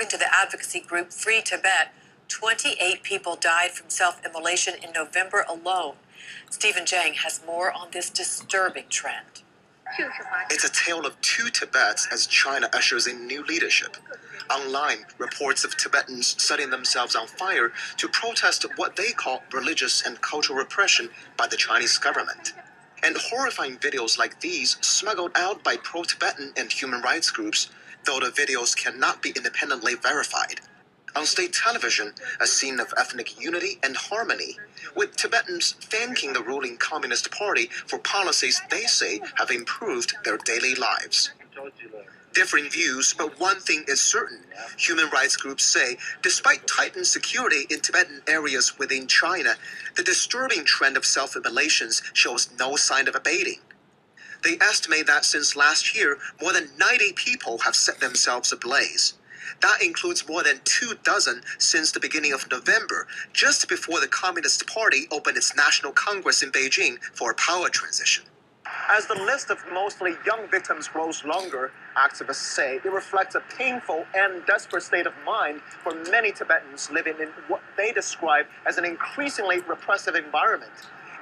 According to the advocacy group Free Tibet, 28 people died from self-immolation in November alone. Stephen Jiang has more on this disturbing trend. It's a tale of two Tibets as China ushers in new leadership. Online, reports of Tibetans setting themselves on fire to protest what they call religious and cultural repression by the Chinese government. And horrifying videos like these smuggled out by pro-Tibetan and human rights groups, though the videos cannot be independently verified. On state television, a scene of ethnic unity and harmony, with Tibetans thanking the ruling Communist Party for policies they say have improved their daily lives. Differing views, but one thing is certain. Human rights groups say, despite tightened security in Tibetan areas within China, the disturbing trend of self-immolations shows no sign of abating. They estimate that since last year, more than 90 people have set themselves ablaze. That includes more than 24 since the beginning of November, just before the Communist Party opened its National Congress in Beijing for a power transition. As the list of mostly young victims grows longer, activists say it reflects a painful and desperate state of mind for many Tibetans living in what they describe as an increasingly repressive environment.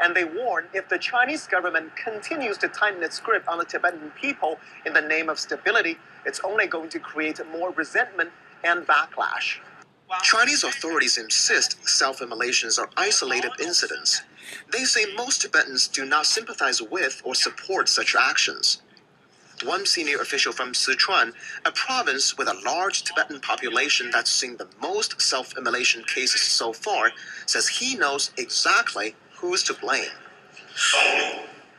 And they warn if the Chinese government continues to tighten its grip on the Tibetan people in the name of stability, it's only going to create more resentment and backlash. Chinese authorities insist self-immolations are isolated incidents. They say most Tibetans do not sympathize with or support such actions. One senior official from Sichuan, a province with a large Tibetan population that's seen the most self-immolation cases so far, says he knows exactly who is to blame.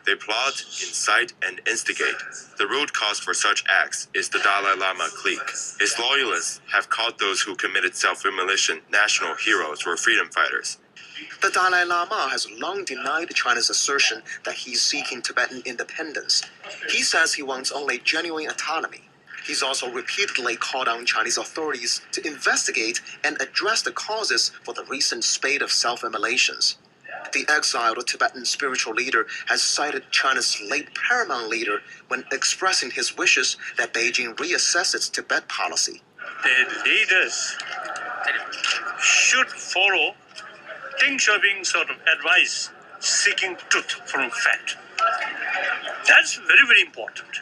They plot, incite, and instigate. The root cause for such acts is the Dalai Lama clique. His loyalists have called those who committed self-immolation national heroes or freedom fighters. The Dalai Lama has long denied China's assertion that he's seeking Tibetan independence. He says he wants only genuine autonomy. He's also repeatedly called on Chinese authorities to investigate and address the causes for the recent spate of self-immolations. The exiled Tibetan spiritual leader has cited China's late paramount leader when expressing his wishes that Beijing reassess its Tibet policy. The leaders should follow Deng Xiaoping's sort of advice, seeking truth from fact. That's very, very important.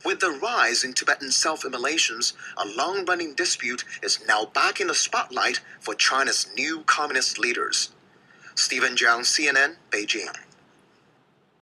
With the rise in Tibetan self-immolations, a long-running dispute is now back in the spotlight for China's new communist leaders. Stephen Jiang, CNN, Beijing.